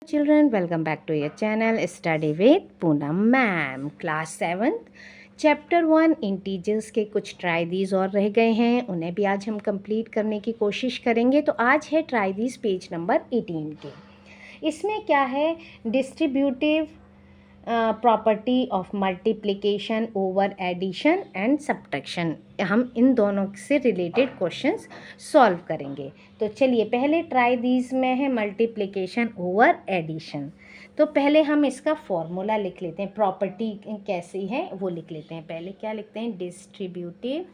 Children, welcome back to your channel Study with Poonam Ma'am. Class 7th Chapter 1 integers के कुछ try these और रह गए हैं, उन्हें भी आज हम कंप्लीट करने की कोशिश करेंगे। तो आज है ट्राई दीज पेज नंबर 18 के। इसमें क्या है, distributive property of multiplication over addition and subtraction, हम इन दोनों से रिलेटेड क्वेश्चंस सॉल्व करेंगे। तो चलिए, पहले ट्राई दीज में है मल्टीप्लिकेशन ओवर एडिशन। तो पहले हम इसका फॉर्मूला लिख लेते हैं, प्रॉपर्टी कैसी है वो लिख लेते हैं। पहले क्या लिखते हैं, डिस्ट्रीब्यूटिव,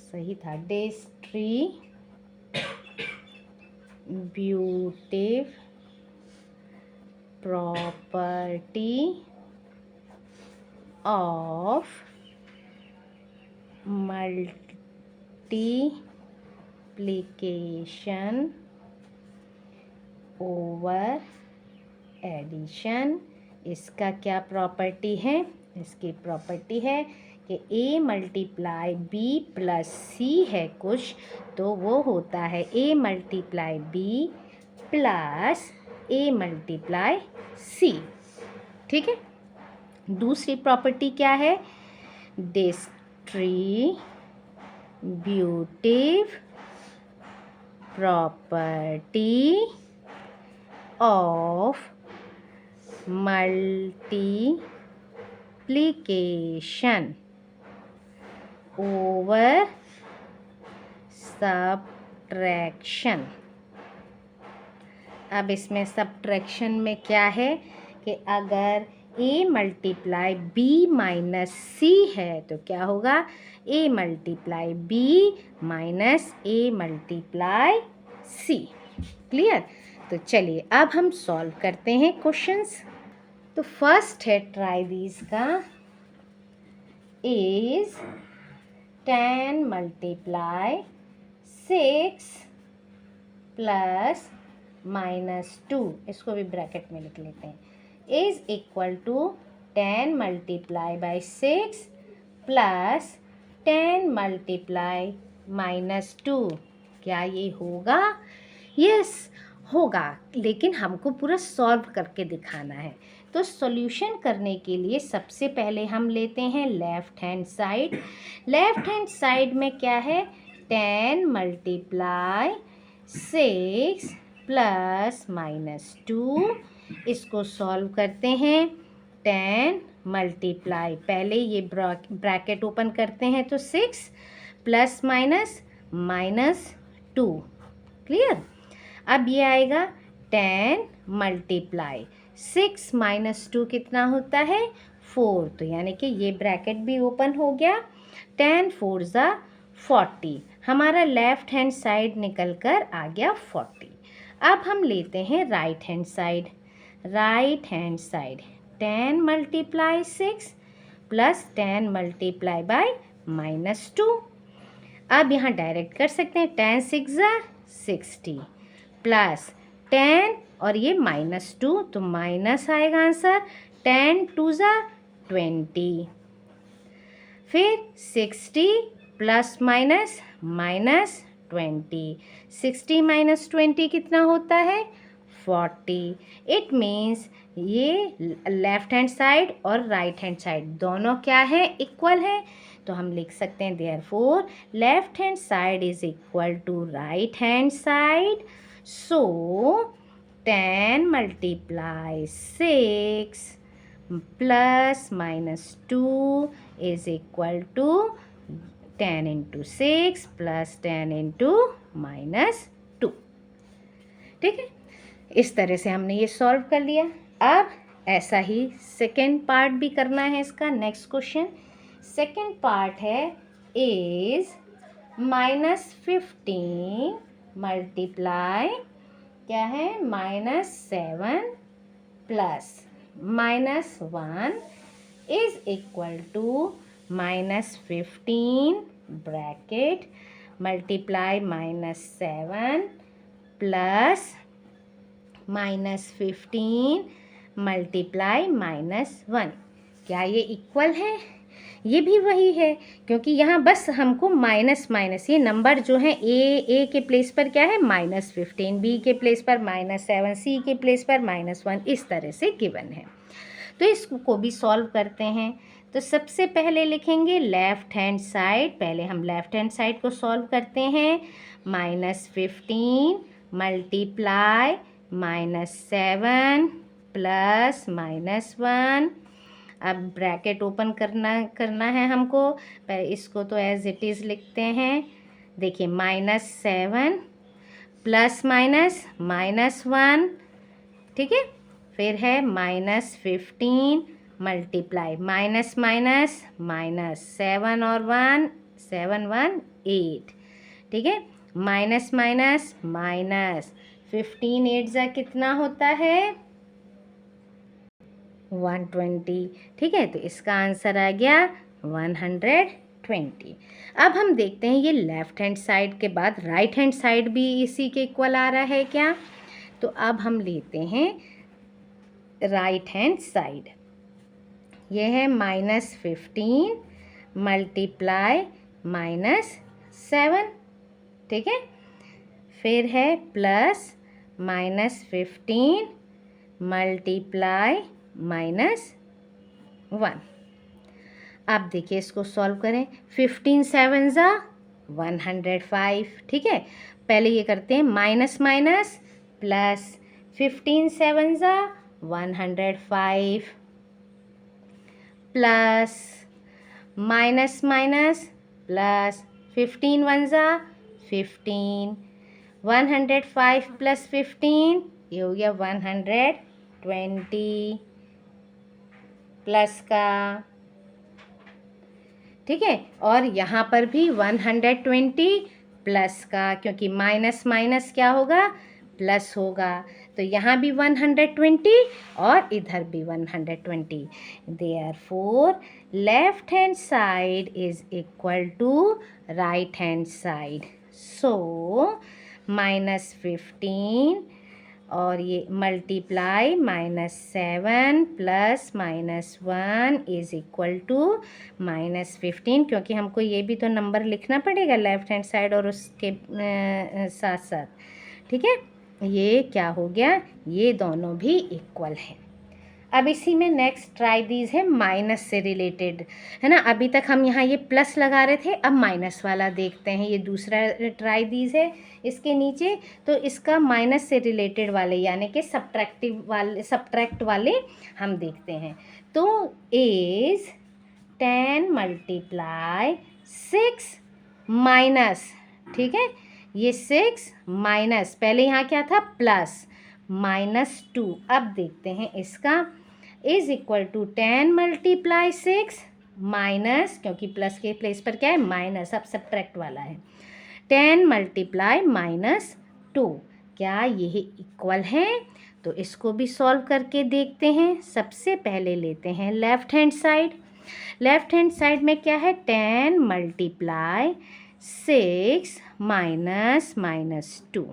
सही था, distributive property of multiplication over addition। इसका क्या प्रॉपर्टी है, इसकी प्रॉपर्टी है कि a multiply b plus c है कुछ, तो वो होता है a multiply b plus a multiply c। ठीक है। दूसरी प्रॉपर्टी क्या है, distributive property of multiplication over subtraction. अब इसमें सब्ट्रैक्शन में क्या है कि अगर a multiply b minus c है तो क्या होगा, a multiply b minus a multiply c। Clear. तो चलिए अब हम सॉल्व करते हैं क्वेश्चंस। तो फर्स्ट है ट्राई दीज का, इज 10 मल्टीप्लाई 6 प्लस -2, इसको भी ब्रैकेट में लिख लेते हैं, is equal to 10 multiply by 6 plus 10 multiply -2। क्या ये होगा? यस होगा, लेकिन हमको पूरा सॉल्व करके दिखाना है। तो सॉल्यूशन करने के लिए सबसे पहले हम लेते हैं left hand side. Left hand side में क्या है, 10 मल्टीप्लाई 6 प्लस -2, इसको सॉल्व करते हैं। 10 मल्टीप्लाई, पहले ये ब्रैकेट ओपन करते हैं तो 6 प्लस -2। क्लियर। अब ये आएगा 10 मल्टीप्लाई 6 -2 कितना होता है, 4। तो यानी कि ये ब्रैकेट भी ओपन हो गया। 10 4 ज़ा 40, हमारा लेफ़्ट हैंड साइड निकल कर आ गया 40। अब हम लेते हैं right hand side. Right hand side 10 multiply 6 plus 10 multiply by -2। अब यहाँ डायरेक्ट कर सकते हैं, 10 6 ज़ा 60 प्लस 10 और ये -2 तो माइनस आएगा आंसर, 10 2 ज़ा 20, फिर 60 प्लस -20, 60 -20 कितना होता है, 40। इट मीन्स ये लेफ़्ट हैंड साइड और राइट हैंड साइड दोनों क्या है, इक्वल है। तो हम लिख सकते हैं therefore left hand side is equal to right hand side. So 10 multiply 6 plus -2 is equal to 10 into 6 plus 10 into -2। ठीक है, इस तरह से हमने ये सॉल्व कर लिया। अब ऐसा ही सेकेंड पार्ट भी करना है इसका। नेक्स्ट क्वेश्चन, सेकेंड पार्ट है, इज -15 मल्टीप्लाई क्या है, -7 plus -1 is equal to -15 bracket multiply -7 plus -15 multiply -1। क्या ये इक्वल है? ये भी वही है, क्योंकि यहाँ बस हमको माइनस माइनस, ये नंबर जो है ए के प्लेस पर क्या है -15, बी के प्लेस पर -7, सी के प्लेस पर -1, इस तरह से गिवन है। तो इसको भी सॉल्व करते हैं। तो सबसे पहले लिखेंगे लेफ़्ट हैंड साइड, पहले हम लेफ़्ट हैंड साइड को सॉल्व करते हैं। -15 मल्टीप्लाई -7 प्लस -1। अब ब्रैकेट ओपन करना है हमको, पहले इसको तो एज इट इज़ लिखते हैं। देखिए -7 प्लस माइनस -1, ठीक है। फिर है -15 मल्टीप्लाई माइनस माइनस माइनस 7 और 1, 7 1 8, ठीक है। माइनस माइनस माइनस 15 8 जा कितना होता है 120, ठीक है। तो इसका आंसर आ गया 120। अब हम देखते हैं ये लेफ़्ट हैंड साइड के बाद राइट हैंड साइड भी इसी के इक्वल आ रहा है क्या। तो अब हम लेते हैं राइट हैंड साइड। ये है -15 मल्टीप्लाई -7, ठीक है। फिर है प्लस -15 मल्टीप्लाई -1। अब देखिए इसको सॉल्व करें। 15 7 ज़ा 105, ठीक है। पहले ये करते हैं माइनस माइनस प्लस, 15 7 ज़ा 105 प्लस माइनस माइनस प्लस, 15 1 ज़ा 15, 105 प्लस 15 ये हो गया 120 प्लस का, ठीक है। और यहाँ पर भी 120 प्लस का, क्योंकि माइनस माइनस क्या होगा प्लस होगा। तो यहाँ भी 120 और इधर भी 120। Therefore left hand side is equal to right hand side. So -15 और ये multiply -7 plus -1 is equal to -15, क्योंकि हमको ये भी तो नंबर लिखना पड़ेगा लेफ़्ट हैंड साइड और उसके साथ साथ, ठीक है। ये क्या हो गया, ये दोनों भी इक्वल हैं। अब इसी में नेक्स्ट ट्राई दीज है माइनस से रिलेटेड, है ना। अभी तक हम यहाँ ये प्लस लगा रहे थे, अब माइनस वाला देखते हैं। ये दूसरा ट्राई दीज है इसके नीचे, तो इसका माइनस से रिलेटेड वाले यानी कि सब्ट्रैक्ट वाले हम देखते हैं। तो इज 10 मल्टीप्लाई 6 माइनस, ठीक है। ये 6 माइनस, पहले यहाँ क्या था प्लस -2। अब देखते हैं इसका is equal to 10 multiply 6 minus, क्योंकि प्लस के प्लेस पर क्या है माइनस, अब सब्ट्रैक्ट वाला है। 10 मल्टीप्लाई -2, क्या ये इक्वल हैं। तो इसको भी सॉल्व करके देखते हैं। सबसे पहले लेते हैं left hand side. Left hand side में क्या है 10 multiply 6 minus -2,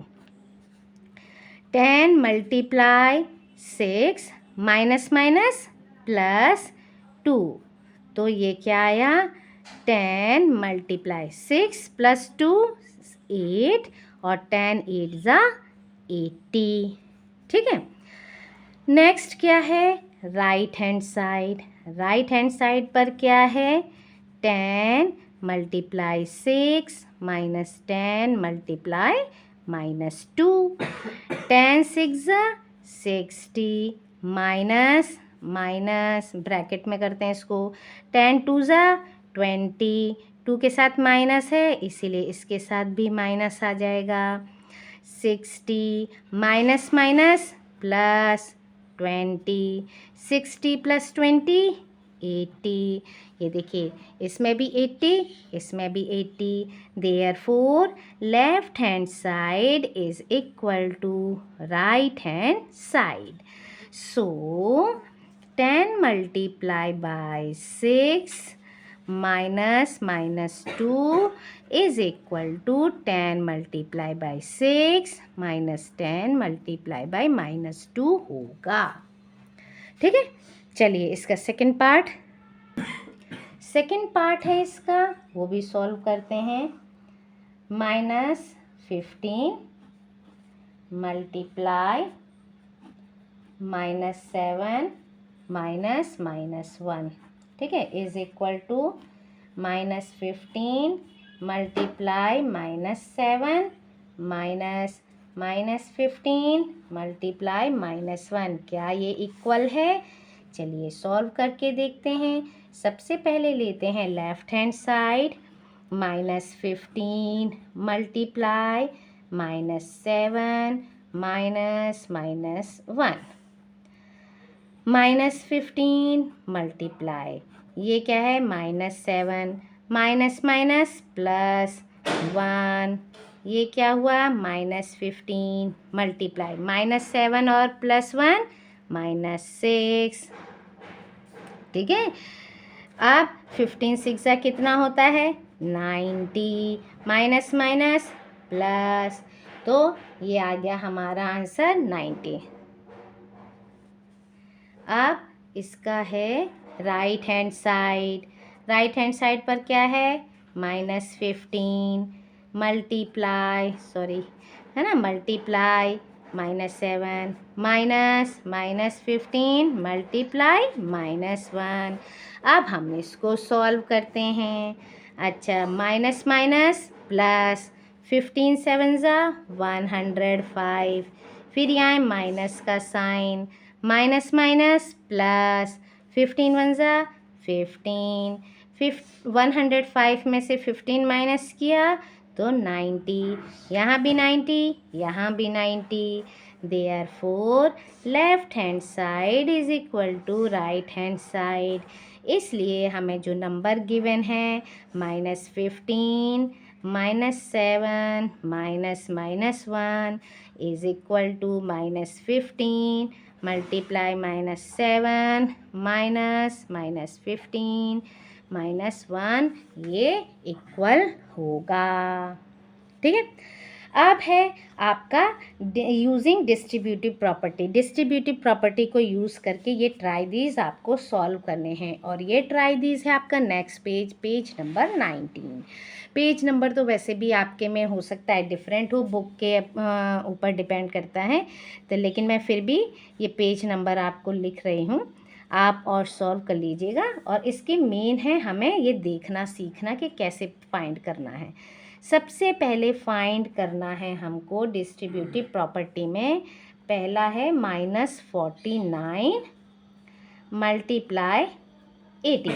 10 multiply 6 minus minus plus 2, तो ये क्या आया 10 मल्टीप्लाई 6 प्लस 2 8 और 10 8 ज़ा 80, ठीक है। नेक्स्ट क्या है right hand side. Right hand side पर क्या है 10 मल्टीप्लाई 6 माइनस 10 मल्टीप्लाई -2, 10 6 ज़ा 60 माइनस माइनस ब्रैकेट में करते हैं इसको, 10 2 ज़ा 20, 2 के साथ माइनस है इसीलिए इसके साथ भी माइनस आ जाएगा। 60 माइनस माइनस प्लस 20, 60 प्लस 20 80। ये देखिए इसमें भी 80, इसमें भी 80। Therefore left hand side is equal to right hand side. So 10 multiply by 6 minus -2 is equal to 10 multiply by 6 minus 10 multiply by -2 होगा, ठीक है। चलिए इसका सेकंड पार्ट। सेकंड पार्ट है इसका, वो भी सॉल्व करते हैं। -15 मल्टीप्लाई -7 -1, ठीक है, is equal to -15 multiply -7 -15 multiply -1। क्या ये इक्वल है? चलिए सॉल्व करके देखते हैं। सबसे पहले लेते हैं left hand side, -15 multiply -7 -1, -15 multiply, ये क्या है, -7 माइनस माइनस प्लस 1, ये क्या हुआ, -15 मल्टीप्लाई -7 और +1 -6, ठीक है। अब 15 6 कितना होता है, 90, माइनस माइनस प्लस, तो ये आ गया हमारा आंसर 90। अब इसका है right hand side. Right hand side पर क्या है, -15 मल्टीप्लाई, सॉरी है ना, मल्टीप्लाई -7 -15 मल्टीप्लाई -1। अब हम इसको सॉल्व करते हैं। अच्छा, माइनस माइनस प्लस, 15 7 105, फिर यहाँ माइनस का साइन, माइनस माइनस प्लस, 15 1 15, 105 में से 15 माइनस किया तो 90, यहाँ भी 90, यहाँ भी 90। Therefore left hand side is equal to right hand side. इसलिए हमें जो नंबर गिवन है -15 -7 -1 इज इक्वल टू -15 मल्टीप्लाई -7 -15 -1, ये इक्वल होगा, ठीक है। अब है आपका using distributive property. Distributive property को यूज़ करके ये ट्राई दीज आपको सॉल्व करने हैं, और ये ट्राई दीज है आपका next page, page number 19। Page number तो वैसे भी आपके में हो सकता है डिफरेंट हो, बुक के ऊपर डिपेंड करता है, तो लेकिन मैं फिर भी ये पेज नंबर आपको लिख रही हूँ, आप और सॉल्व कर लीजिएगा। और इसके मेन है हमें ये देखना सीखना कि कैसे फाइंड करना है। सबसे पहले फाइंड करना है हमको डिस्ट्रीब्यूटिव प्रॉपर्टी में, पहला है -49 मल्टीप्लाई 18,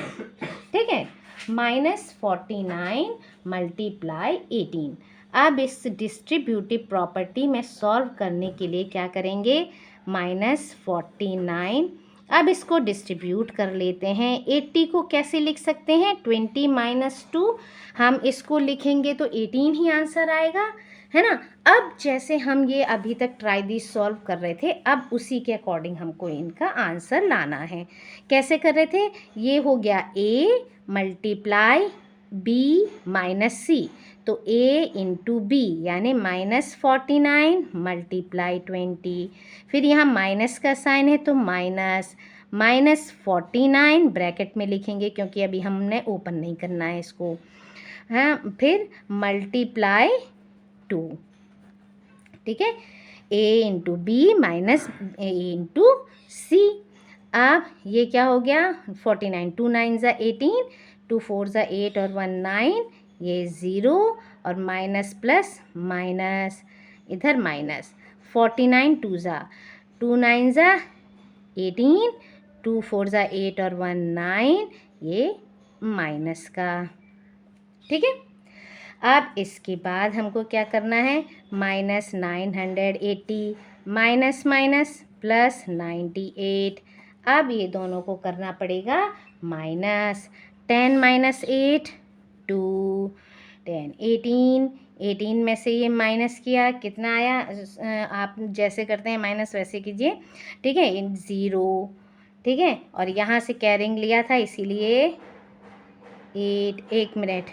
ठीक है, -49 मल्टीप्लाई 18। अब इस डिस्ट्रीब्यूटिव प्रॉपर्टी में सॉल्व करने के लिए क्या करेंगे, -49, अब इसको डिस्ट्रीब्यूट कर लेते हैं। 80 को कैसे लिख सकते हैं, 20 - 2, हम इसको लिखेंगे तो 18 ही आंसर आएगा, है ना। अब जैसे हम ये अभी तक ट्राई दी सॉल्व कर रहे थे, अब उसी के अकॉर्डिंग हमको इनका आंसर लाना है। कैसे कर रहे थे, ये हो गया A मल्टीप्लाई B -C, तो A इंटू B यानी -49 मल्टीप्लाई 20, फिर यहाँ माइनस का साइन है तो -49 ब्रैकेट में लिखेंगे क्योंकि अभी हमने ओपन नहीं करना है इसको, हाँ, फिर मल्टीप्लाई 2, ठीक है, A into B minus A into C। अब ये क्या हो गया, 49, 2 9 = 18, 2 4 = 8 और 1 9, ये 0 और माइनस प्लस माइनस, इधर माइनस, 49 2 9 = 18, 2 4 = 8 और 1 9, ये माइनस का, ठीक है। अब इसके बाद हमको क्या करना है, -980 माइनस माइनस प्लस 98, अब ये दोनों को करना पड़ेगा माइनस, 10 - 8 2, 10 18 में से ये माइनस किया, कितना आया, आप जैसे करते हैं माइनस वैसे कीजिए, ठीक है, 0, ठीक है, और यहाँ से कैरिंग लिया था इसीलिए 8, 1 मिनट,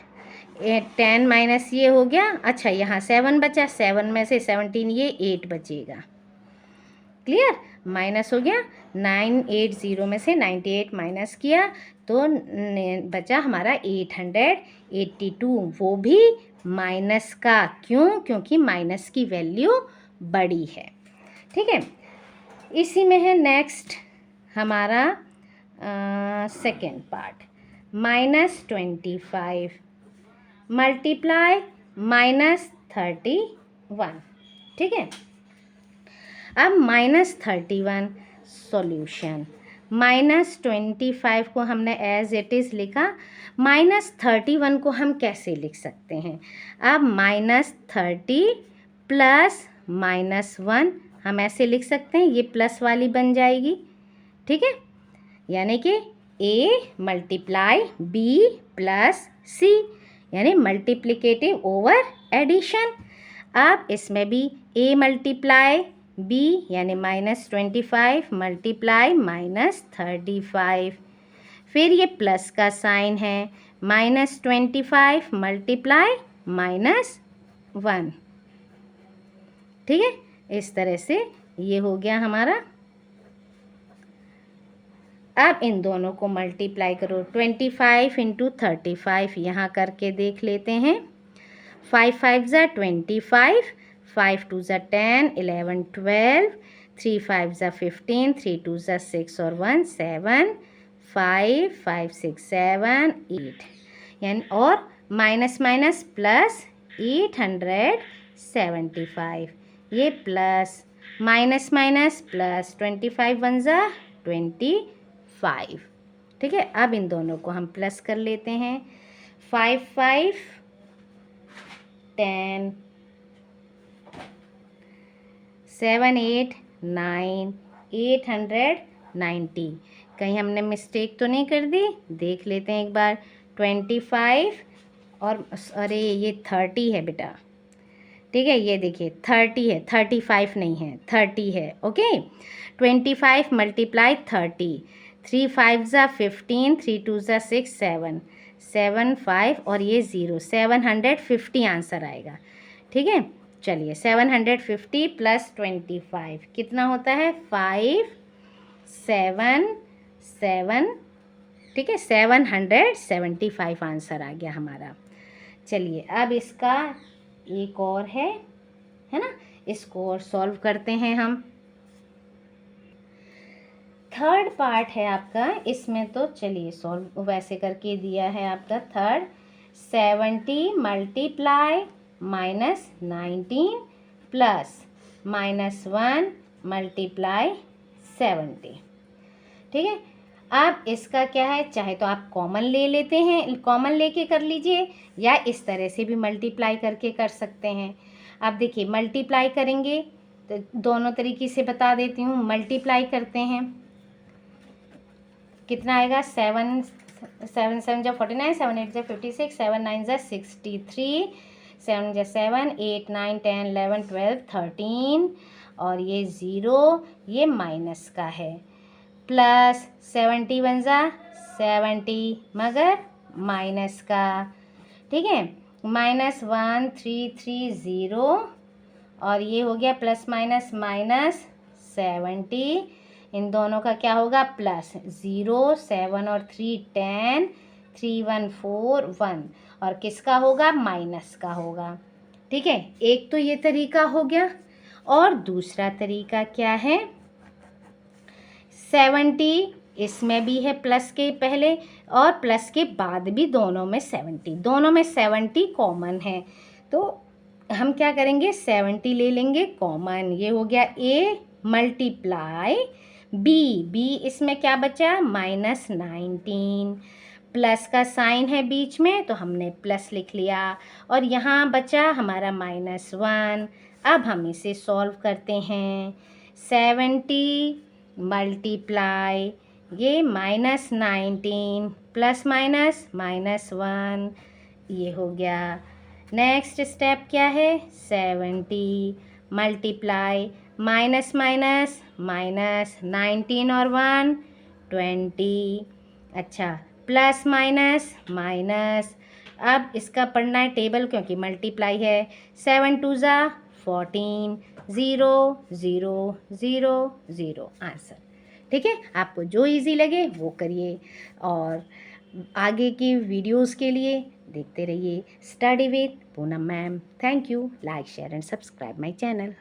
10 माइनस ये हो गया, अच्छा यहाँ 7 बचा, 7 में से 17 ये 8 बचेगा, क्लियर, माइनस हो गया, 980 में से 98 माइनस किया तो बचा हमारा 882, वो भी माइनस का, क्यों, क्योंकि माइनस की वैल्यू बड़ी है। ठीक है, इसी में है नेक्स्ट हमारा सेकेंड पार्ट, -25 मल्टीप्लाई -31। ठीक है, अब -31 सॉल्यूशन, -25 को हमने एज इट इज़ लिखा, -31 को हम कैसे लिख सकते हैं? अब -30 प्लस -1 हम ऐसे लिख सकते हैं, ये प्लस वाली बन जाएगी। ठीक है, यानी कि A multiply B plus C, यानी मल्टीप्लिकेटिव ओवर एडिशन। अब इसमें भी A मल्टीप्लाई B यानी -25 मल्टीप्लाई -35, फिर ये प्लस का साइन है, -25 मल्टीप्लाई -1। ठीक है, इस तरह से ये हो गया हमारा। अब इन दोनों को मल्टीप्लाई करो, 25 इंटू 35 यहाँ करके देख लेते हैं। 5 5 ज़ा 25, 5 2 ज़ा 10, 11 12, 3 5 ज़ा 15, 3 2 ज़ा 6 और 1 7, 5 5 6 7 8, यानी और माइनस माइनस प्लस 875, ये प्लस माइनस माइनस प्लस 25 1 ज़ा 25। ठीक है, अब इन दोनों को हम प्लस कर लेते हैं, 5 5 10, 7 8 9, 890। कहीं हमने मिस्टेक तो नहीं कर दी? देख लेते हैं एक बार। 25 और अरे ये 30 है बेटा। ठीक है, ये देखिए 30 है, 35 नहीं है, 30 है। ओके, 25 मल्टीप्लाई 30, 3 5 ज़ा 15, 3 2 ज़ा 6 7, 7 5 और ये 0, 750 आंसर आएगा। ठीक है, चलिए 750 प्लस 25 कितना होता है? 5 7 7। ठीक है, 775 आंसर आ गया हमारा। चलिए अब इसका एक और है ना, इसको और सॉल्व करते हैं हम। थर्ड पार्ट है आपका, इसमें तो चलिए सॉल्व वैसे करके दिया है आपका थर्ड, 70 मल्टीप्लाई -19 प्लस -1 मल्टीप्लाई 70। ठीक है, अब इसका क्या है, चाहे तो आप कॉमन ले लेते हैं, कॉमन लेके कर लीजिए, या इस तरह से भी मल्टीप्लाई करके कर सकते हैं। अब देखिए मल्टीप्लाई करेंगे तो दोनों तरीके से बता देती हूँ। मल्टीप्लाई करते हैं, कितना आएगा? 7 7 7 जा 49, 7 8 जा 56, 7 9 जा 63, 7 जा 7, 8 9 10 11 12 13 और ये 0, ये माइनस का है, प्लस 71 ज़ा 70 मगर माइनस का। ठीक है, -1330 और ये हो गया प्लस माइनस माइनस 70, इन दोनों का क्या होगा? प्लस 0 7 और 3 10, 3 1 4 1 और किसका होगा? माइनस का होगा। ठीक है, एक तो ये तरीका हो गया, और दूसरा तरीका क्या है? 70 इसमें भी है प्लस के पहले और प्लस के बाद भी, दोनों में 70, दोनों में 70 कॉमन है, तो हम क्या करेंगे? 70 ले लेंगे कॉमन, ये हो गया A मल्टीप्लाई B इसमें क्या बचा? -19, प्लस का साइन है बीच में तो हमने प्लस लिख लिया, और यहाँ बचा हमारा -1। अब हम इसे सॉल्व करते हैं, 70 मल्टीप्लाई ये -19 प्लस माइनस -1, ये हो गया। नेक्स्ट स्टेप क्या है? 70 मल्टीप्लाई माइनस माइनस माइनस 19 और 1 20, अच्छा प्लस माइनस माइनस, अब इसका पढ़ना है टेबल क्योंकि मल्टीप्लाई है, 7 2 ज़ा 14, 0 0 0 0 आंसर। ठीक है, आपको जो इजी लगे वो करिए, और आगे की वीडियोस के लिए देखते रहिए study with Poonam ma'am. Thank you. Like share and subscribe my channel.